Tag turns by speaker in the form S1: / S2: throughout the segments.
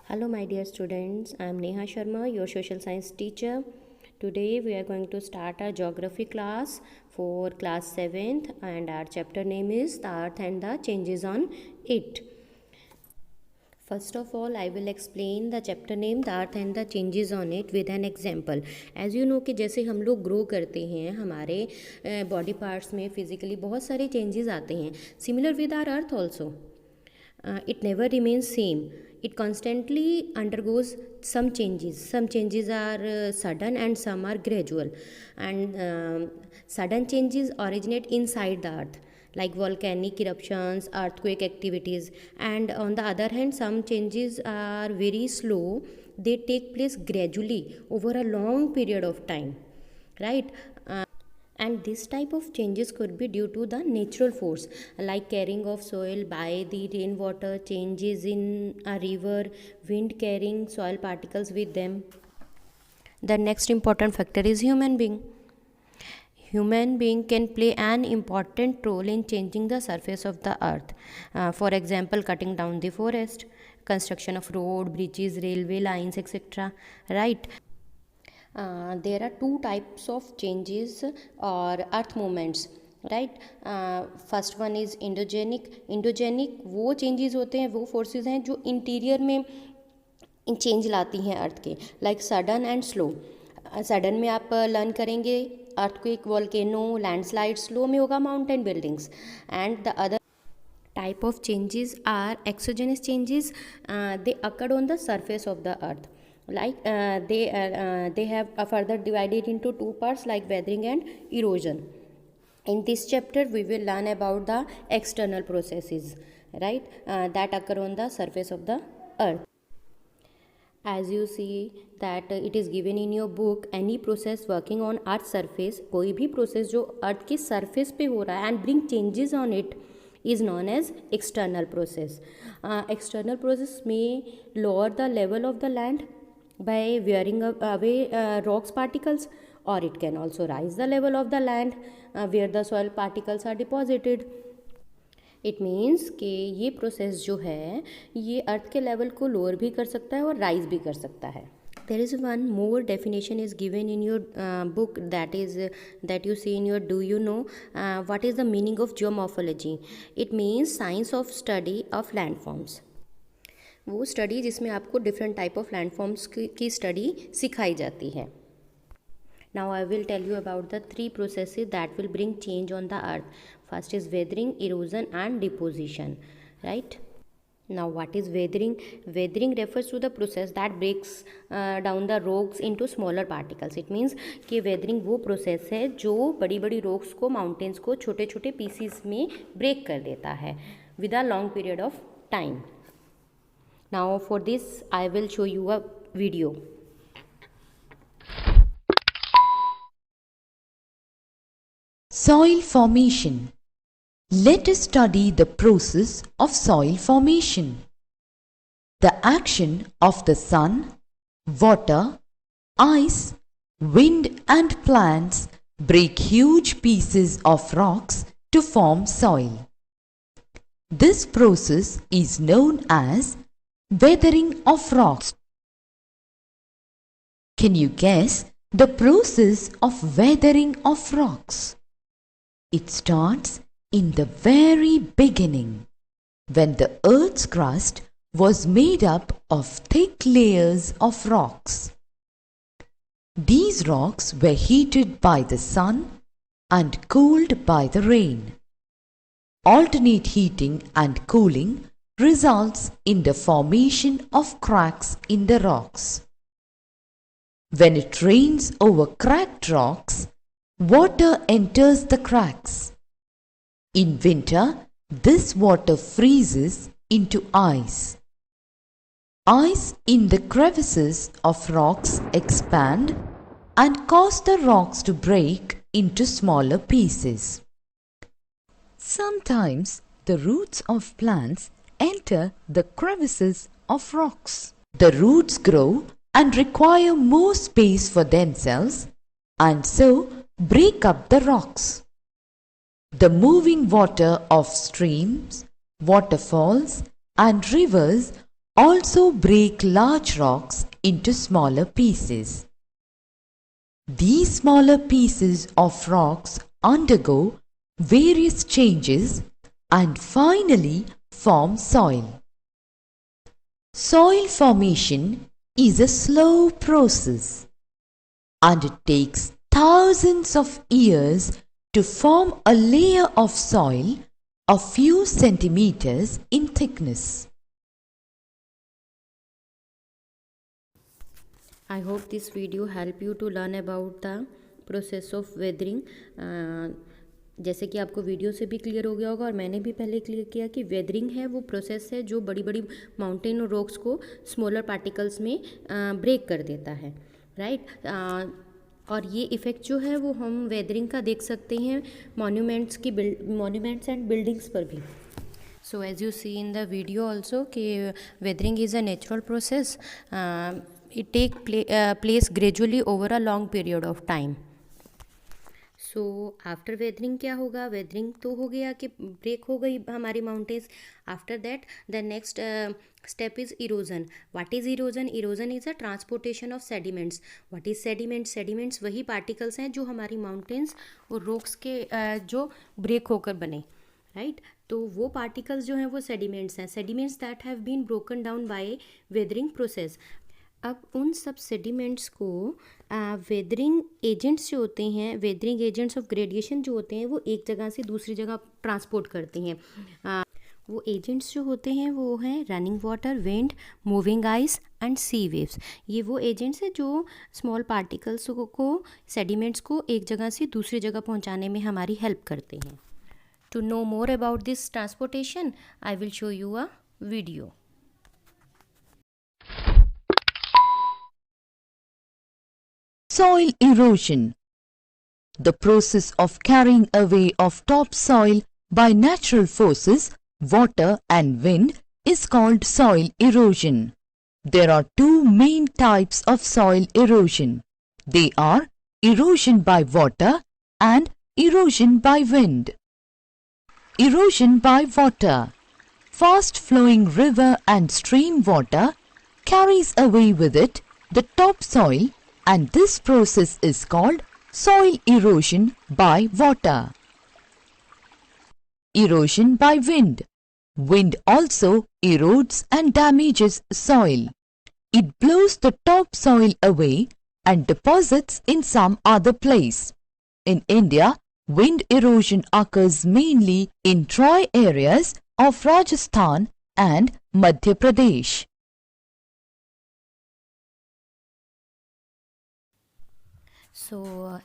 S1: Hello my dear students, I am Neha Sharma, your social science teacher. Today we are going to start our geography class for class 7th and our chapter name is the earth and the changes on it. First of all, I will explain the chapter name the earth and the changes on it with an example. As you know कि जैसे हम लोग grow करते हैं हमारे body parts में physically बहुत सारे चेंजेस आते हैं. Similar with our earth also. It never remains same. It constantly undergoes some changes. Some changes are sudden and some are gradual, and sudden changes originate inside the earth, like volcanic eruptions, earthquake activities, and on the other hand some changes are very slow. They take place gradually over a long period of time, right? And this type of changes could be due to the natural force like carrying of soil by the rainwater, changes in a river, wind carrying soil particles with them. The next important factor is human being. Human being can play an important role in changing the surface of the earth. For example, cutting down the forest, construction of road, bridges, railway lines, etc. Right? There are two types of changes or earth movements, right. First one is endogenic वो changes होते हैं, वो forces हैं जो interior में change लाती हैं अर्थ के, like sudden and slow. Sudden में आप लर्न करेंगे अर्थक्वेक, वोल्केनो, लैंडस्लाइड. स्लो में होगा mountain buildings. And the other type of changes are exogenous changes. They occurred on the surface of the earth, like they have further divided into two parts like weathering and erosion. In this chapter we will learn about the external processes, right, that occur on the surface of the earth. As you see that it is given in your book, any process working on earth surface, कोई भी process जो अर्थ की surface पे हो रहा है and bring changes on it is known as external process. External process may lower the level of the land by wearing away rocks particles, or it can also rise the level of the land where the soil particles are deposited. It means कि ये process जो है ये अर्थ के level को lower भी कर सकता है और राइज भी कर सकता है. There is one more definition is given in your book, that you see in your do you know what is the meaning of geomorphology. It means science of study of landforms. वो study जिसमें आपको different type of landforms की study सिखाई जाती है. Now I will tell you about the three processes that will bring change on the earth. First is weathering, erosion and deposition, right? Now what is weathering? Weathering refers to the process that breaks down the rocks into smaller particles. It means कि weathering वो process है जो बड़ी बड़ी rocks को, mountains को छोटे छोटे pieces में break कर देता है with a long period of time. Now for this I will show you a video.
S2: Soil formation. Let us study the process of soil formation. The action of the sun, water, ice, wind and plants break huge pieces of rocks to form soil. This process is known as weathering of rocks. Can you guess the process of weathering of rocks? It starts in the very beginning, when the earth's crust was made up of thick layers of rocks. These rocks were heated by the sun and cooled by the rain. Alternate heating and cooling results in the formation of cracks in the rocks. When it rains over cracked rocks, water enters the cracks. In winter, this water freezes into ice. Ice in the crevices of rocks expand and cause the rocks to break into smaller pieces. Sometimes the roots of plants enter the crevices of rocks. The roots grow and require more space for themselves and so break up the rocks. The moving water of streams, waterfalls and rivers also break large rocks into smaller pieces. These smaller pieces of rocks undergo various changes and finally form soil. Soil formation is a slow process and it takes thousands of years to form a layer of soil a few centimeters in thickness.
S1: I hope this video help you to learn about the process of weathering. जैसे कि आपको video से भी clear हो गया होगा और मैंने भी पहले क्लियर किया कि वेदरिंग है वो प्रोसेस है जो बड़ी बड़ी माउंटेन और रॉक्स को स्मॉलर पार्टिकल्स में ब्रेक कर देता है, राइट। और ये इफ़ेक्ट जो है वो हम वेदरिंग का देख सकते हैं मॉन्यूमेंट्स एंड बिल्डिंग्स पर भी। So as you see in the video also कि weathering is a natural process. It take place gradually over a long period of time. So after weathering क्या होगा, weathering तो हो गया कि ब्रेक हो गई हमारी mountains. After that the next step is erosion. What is erosion? Erosion is a transportation of sediments. What is sediments? Sediments वही particles हैं जो हमारी माउंटेन्स और रॉक्स के जो ब्रेक होकर बने, राइट। तो वो पार्टिकल्स जो हैं वो सेडिमेंट्स हैं, sediments that have been broken down by weathering process. अब उन सब सेडिमेंट्स को वेदरिंग एजेंट्स जो होते हैं, वेदरिंग एजेंट्स ऑफ ग्रेडिएशन जो होते हैं, वो एक जगह से दूसरी जगह ट्रांसपोर्ट करते हैं। वो एजेंट्स जो होते हैं वो हैं running water, wind, moving ice and sea waves. ये वो एजेंट्स हैं जो स्मॉल पार्टिकल्स को सेडिमेंट्स को एक जगह से दूसरी जगह पहुंचाने में हमारी हेल्प करते हैं। To know more about this transportation, I will show you a video.
S2: Soil erosion. The process of carrying away of topsoil by natural forces, water and wind is called soil erosion. There are two main types of soil erosion. They are erosion by water and erosion by wind. Erosion by water. Fast-flowing river and stream water carries away with it the topsoil and this process is called soil erosion by water. Erosion by wind. Wind also erodes and damages soil. It blows the topsoil away and deposits in some other place. In India, wind erosion occurs mainly in dry areas of Rajasthan and Madhya Pradesh.
S1: So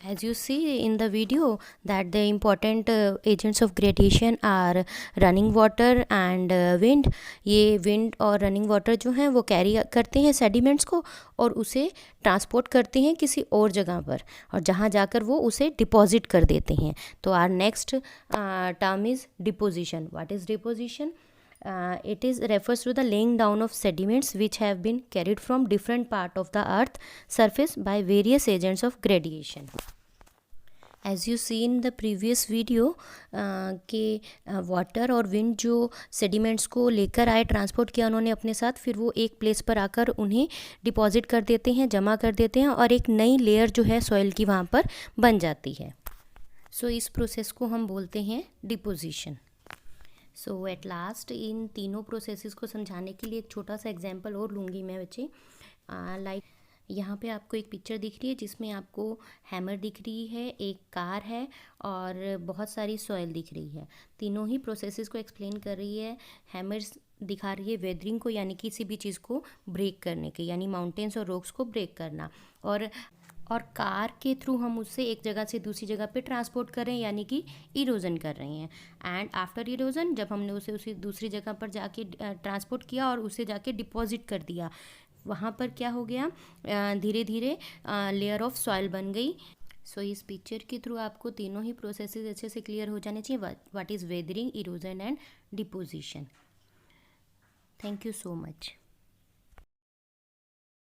S1: as you see in the video that the important agents of gradation are running water and wind. ये wind और running water जो हैं वो carry करते हैं sediments को और उसे ट्रांसपोर्ट करते हैं किसी और जगह पर, और जहाँ जाकर वो उसे डिपॉजिट कर देते हैं। तो our next term is deposition. What is deposition? It is refers to the laying down of sediments which have been carried from different part of the earth surface by various agents of gradation. As you see in the previous video कि water और wind जो sediments को लेकर आए, transport किया उन्होंने अपने साथ, फिर वो एक प्लेस पर आकर उन्हें डिपॉजिट कर देते हैं, जमा कर देते हैं और एक नई लेयर जो है सॉइल की वहाँ पर बन जाती है। सो इस प्रोसेस को हम बोलते हैं deposition. So at last in तीनों प्रोसेसेस को समझाने के लिए एक छोटा सा एग्जांपल और लूँगी मैं बच्चे। लाइक यहाँ पे आपको एक पिक्चर दिख रही है जिसमें आपको हैमर दिख रही है, एक कार है और बहुत सारी सॉइल दिख रही है। तीनों ही प्रोसेसेस को एक्सप्लेन कर रही है। हैमर्स दिखा रही है वेदरिंग को, यानी किसी भी चीज़ को ब्रेक करने के, यानी माउंटेन्स और रॉक्स को ब्रेक करना, और कार के थ्रू हम उससे एक जगह से दूसरी जगह पे ट्रांसपोर्ट कर रहे हैं, यानी कि इरोजन कर रहे हैं। एंड आफ्टर इरोजन जब हमने उसे दूसरी जगह पर जाके ट्रांसपोर्ट किया और उसे जाके डिपॉजिट कर दिया, वहाँ पर क्या हो गया, धीरे धीरे लेयर ऑफ सॉइल बन गई। सो इस पिक्चर के थ्रू आपको तीनों ही प्रोसेसेस अच्छे से क्लियर हो जाने चाहिए, what is weathering, erosion and deposition. Thank you so much.